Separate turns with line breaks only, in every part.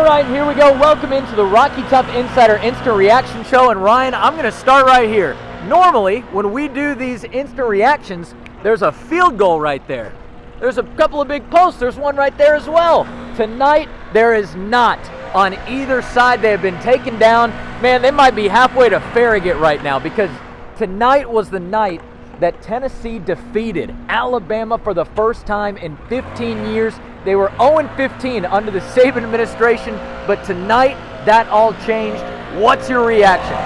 All right, here we go. Welcome into the Rocky Top Insider Instant Reaction Show. And Ryan, I'm going to start right here. Normally, when we do these instant reactions, there's a field goal right there. There's a couple of big posts. There's one right there as well. Tonight, there is not on either side. They have been taken down. Man, they might be halfway to Farragut right now, because tonight was the night that Tennessee defeated Alabama for the first time in 15 years. They were 0-15 under the Saban administration, but tonight that all changed. What's your reaction?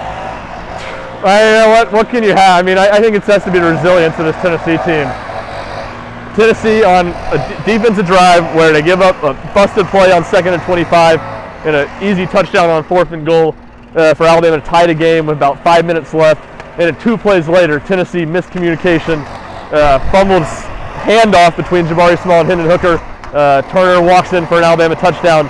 What can you have? I mean, I think it has to be the resilience of this Tennessee team. Tennessee on a defensive drive where they give up a busted play on 2nd and 25 and an easy touchdown on 4th and goal for Alabama to tie the game with about 5 minutes left. And then 2 plays later, Tennessee miscommunication, fumbled handoff between Jabari Small and Hendon Hooker. Turner walks in for an Alabama touchdown.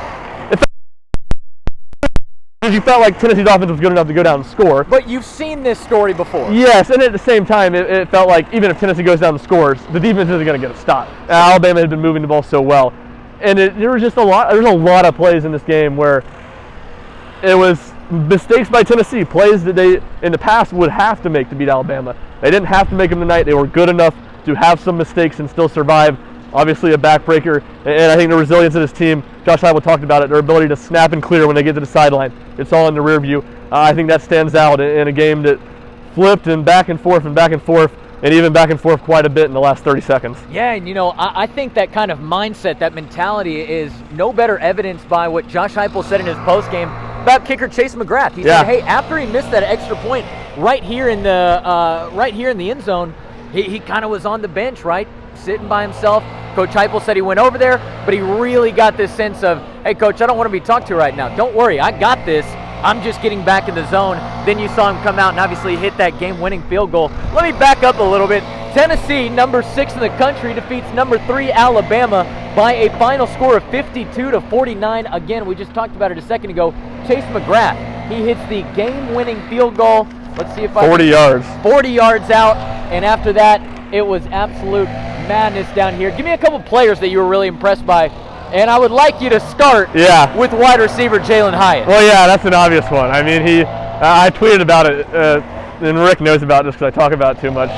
You felt like Tennessee's offense was good enough to go down and score.
But you've seen this story before.
Yes, and at the same time, it felt like even if Tennessee goes down and scores, the defense isn't going to get a stop. Alabama had been moving the ball so well. And there was just a lot of plays in this game where it was mistakes by Tennessee, plays that they in the past would have to make to beat Alabama. They didn't have to make them tonight. They were good enough to have some mistakes and still survive. Obviously a backbreaker, and I think the resilience of this team, Josh Heupel talked about it, their ability to snap and clear when they get to the sideline. It's all in the rear view. I think that stands out in a game that flipped and back and forth, and even back and forth quite a bit in the last 30 seconds.
Yeah, and I think that kind of mindset, that mentality is no better evidenced by what Josh Heupel said in his postgame about kicker Chase McGrath. He said, hey, after he missed that extra point right here in the end zone, he kind of was on the bench, right? Sitting by himself. Coach Heupel said he went over there, but he really got this sense of, hey, Coach, I don't want to be talked to right now. Don't worry, I got this. I'm just getting back in the zone. Then you saw him come out and obviously hit that game-winning field goal. Let me back up a little bit. Tennessee, number 6 in the country, defeats number 3 Alabama by a final score of 52-49. Again, we just talked about it a second ago. Chase McGrath, he hits the game-winning field goal. Let's see if
40 yards.
40 yards out, and after that, it was absolute madness down here. Give me a couple players that you were really impressed by, and I would like you to start with wide receiver Jalin Hyatt.
Well, yeah, that's an obvious one. I mean, I tweeted about it, and Rick knows about it just because I talk about it too much.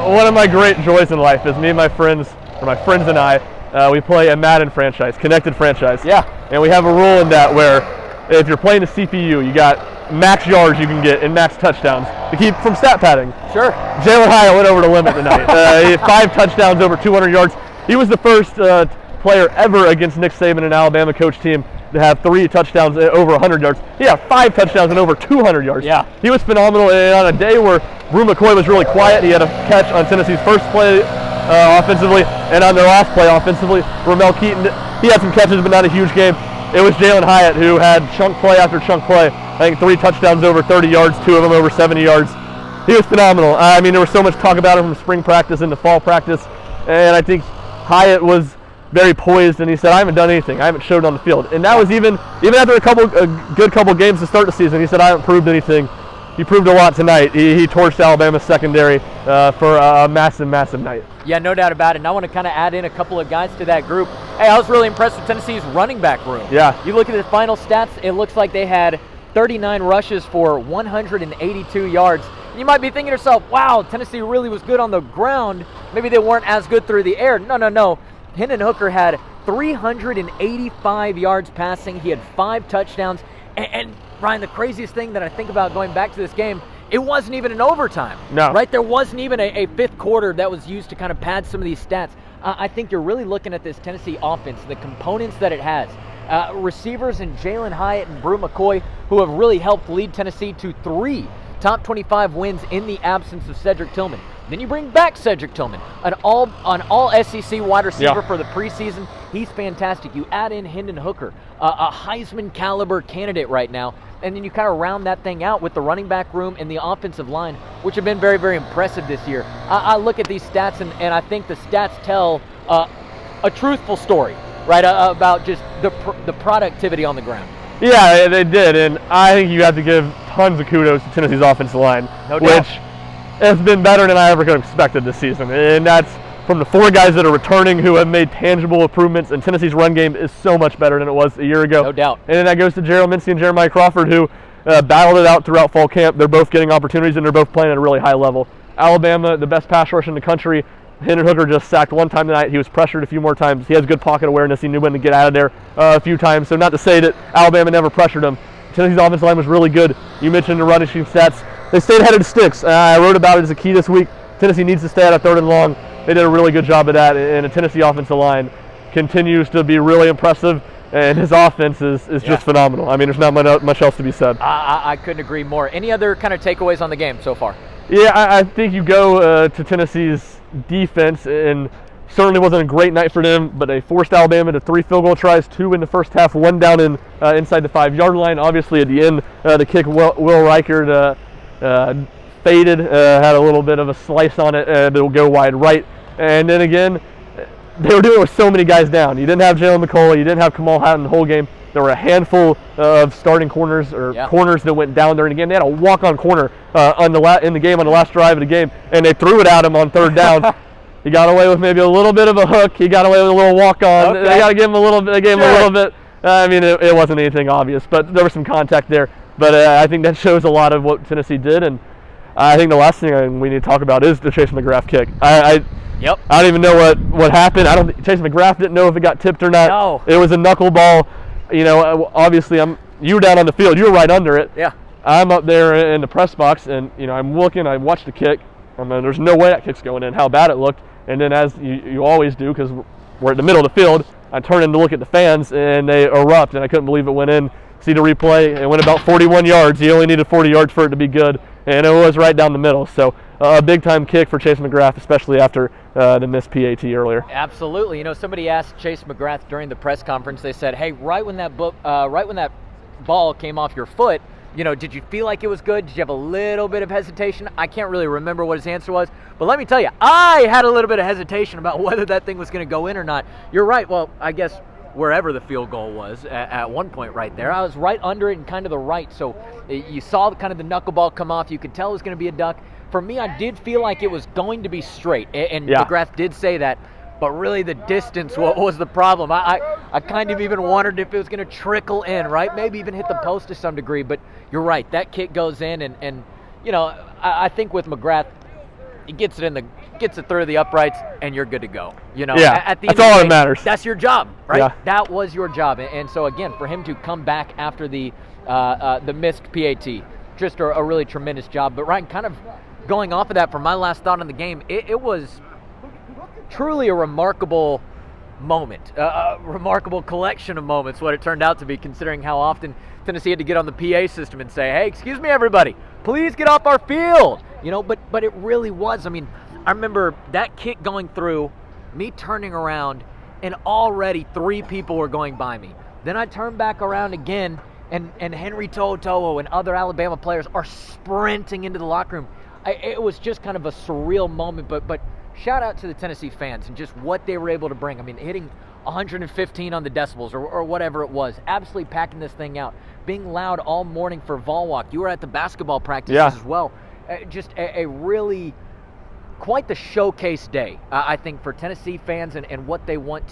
One of my great joys in life is me and my friends and I, we play a Madden franchise, connected franchise.
Yeah.
And we have a rule in that where if you're playing a CPU, you got max yards you can get and max touchdowns to keep from stat padding.
Sure.
Jalin Hyatt went over the limit tonight. He had 5 touchdowns, over 200 yards. He was the first player ever against Nick Saban, an Alabama coach team, to have 3 touchdowns over 100 yards. He had 5 touchdowns and over 200 yards.
Yeah.
He was phenomenal. And on a day where Brew McCoy was really quiet, he had a catch on Tennessee's first play offensively, and on their last play offensively, Ramel Keaton, he had some catches, but not a huge game. It was Jalin Hyatt who had chunk play after chunk play. I think 3 touchdowns over 30 yards, 2 of them over 70 yards. He was phenomenal. I mean, there was so much talk about him from spring practice into fall practice, and I think Hyatt was very poised, and he said, I haven't done anything. I haven't showed on the field. And that was even after a good couple games to start the season. He said, I haven't proved anything. He proved a lot tonight. He torched Alabama's secondary for a massive, massive night.
Yeah, no doubt about it. And I want to kind of add in a couple of guys to that group. Hey, I was really impressed with Tennessee's running back room.
Yeah.
You look at the final stats, it looks like they had 39 rushes for 182 yards. And you might be thinking to yourself, wow, Tennessee really was good on the ground. Maybe they weren't as good through the air. No. Hendon Hooker had 385 yards passing. He had 5 touchdowns. And Ryan, the craziest thing that I think about going back to this game, it wasn't even an overtime.
No.
Right? There wasn't even a fifth quarter that was used to kind of pad some of these stats. I think you're really looking at this Tennessee offense, the components that it has. Receivers in Jalin Hyatt and Brew McCoy, who have really helped lead Tennessee to 3 top 25 wins in the absence of Cedric Tillman. Then you bring back Cedric Tillman, an all SEC wide receiver for the preseason. He's fantastic. You add in Hendon Hooker, a Heisman caliber candidate right now, and then you kind of round that thing out with the running back room and the offensive line, which have been very, very impressive this year. I look at these stats, and I think the stats tell a truthful story, right, about just the productivity on the ground.
Yeah, they did, and I think you have to give tons of kudos to Tennessee's offensive line,
No doubt.
which has been better than I ever could have expected this season. And that's from the 4 guys that are returning who have made tangible improvements, and Tennessee's run game is so much better than it was a year ago.
No doubt.
And then that goes to Gerald Mincy and Jeremiah Crawford, who battled it out throughout fall camp. They're both getting opportunities, and they're both playing at a really high level. Alabama, the best pass rush in the country. Hendon Hooker just sacked 1 time tonight. He was pressured a few more times. He has good pocket awareness. He knew when to get out of there a few times. So not to say that Alabama never pressured him. Tennessee's offensive line was really good. You mentioned the running team stats. They stayed ahead of the sticks. I wrote about it as a key this week. Tennessee needs to stay out of 3rd and long. They did a really good job of that, and the Tennessee offensive line continues to be really impressive, and his offense is just phenomenal. I mean, there's not much else to be said.
I couldn't agree more. Any other kind of takeaways on the game so far?
Yeah, I think you go to Tennessee's defense, and certainly wasn't a great night for them, but they forced Alabama to 3 field goal tries, 2 in the first half, 1 down in inside the 5-yard line. Obviously, at the end, the kick, Will Reichard faded, had a little bit of a slice on it, it'll go wide right. And then again, they were doing it with so many guys down. You didn't have Jalen McCullough, you didn't have Kamal Hatton the whole game. There were a handful of starting corners corners that went down during the game. They had a walk-on corner in the game on the last drive of the game, and they threw it at him on 3rd down. He got away with maybe a little bit of a hook. He got away with a little walk-on.
Okay.
They got to give him a little bit. They gave him a little bit. I mean, it wasn't anything obvious, but there was some contact there. But I think that shows a lot of what Tennessee did, and I think the last thing we need to talk about is the Chase McGrath kick. I don't even know what happened. Chase McGrath didn't know if it got tipped or not.
No.
It was a knuckleball. You know, obviously you were down on the field. You were right under it.
Yeah.
I'm up there in the press box, and I'm looking. I watched the kick. I mean, there's no way that kick's going in. How bad it looked. And then, as you always do, because we're in the middle of the field, I turn in to look at the fans, and they erupt, and I couldn't believe it went in. See the replay, it went about 41 yards. He only needed 40 yards for it to be good, and it was right down the middle. So a big-time kick for Chase McGrath, especially after the missed PAT earlier.
Absolutely. Somebody asked Chase McGrath during the press conference, they said, hey, right when that ball came off your foot, did you feel like it was good? Did you have a little bit of hesitation? I can't really remember what his answer was, but let me tell you, I had a little bit of hesitation about whether that thing was going to go in or not. You're right. Well, I guess wherever the field goal was at one point right there, I was right under it and kind of the right, so you saw kind of the knuckleball come off. You could tell it was going to be a duck. For me, I did feel like it was going to be straight, and McGrath did say that. But really the distance, what was the problem? I kind of even wondered if it was going to trickle in, right? Maybe even hit the post to some degree. But you're right, that kick goes in, and I think with McGrath, he gets it through the uprights, and you're good to go. At the end
that's all that matters.
That's your job, right?
Yeah.
That was your job. And so, again, for him to come back after the missed PAT, just a really tremendous job. But, Ryan, kind of going off of that, for my last thought on the game, it was truly a remarkable moment, a remarkable collection of moments, what it turned out to be, considering how often Tennessee had to get on the PA system and say, hey, excuse me, everybody, please get off our field. But it really was. I mean, I remember that kick going through, me turning around, and already 3 people were going by me. Then I turned back around again, and Henry To'oTo'o and other Alabama players are sprinting into the locker room. It was just kind of a surreal moment, but shout out to the Tennessee fans and just what they were able to bring. I mean, hitting 115 on the decibels or whatever it was, absolutely packing this thing out, being loud all morning for Vol Walk. You were at the basketball practices as well. Just a really quite the showcase day, I think, for Tennessee fans and what they want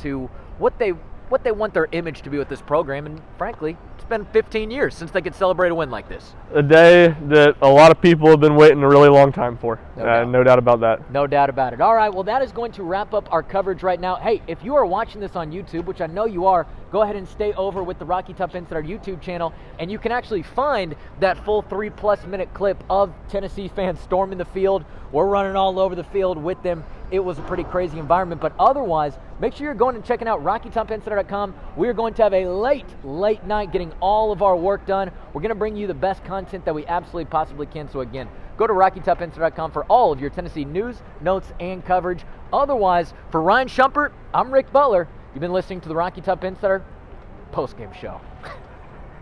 their image to be with this program. And frankly, it's been 15 years since they could celebrate a win like this.
A day that a lot of people have been waiting a really long time for. No doubt about that.
No doubt about it. All right, well, that is going to wrap up our coverage right now. Hey, if you are watching this on YouTube, which I know you are, go ahead and stay over with the Rocky Top Insider YouTube channel, and you can actually find that full 3+ minute clip of Tennessee fans storming the field. We're running all over the field with them. It was a pretty crazy environment, but otherwise, make sure you're going and checking out RockyTopInsider.com. We are going to have a late night getting all of our work done. We're going to bring you the best content that we absolutely possibly can. So again, go to RockyTopInsider.com for all of your Tennessee news, notes, and coverage. Otherwise, for Ryan Shumpert, I'm Rick Butler. You've been listening to the Rocky Top Insider postgame show.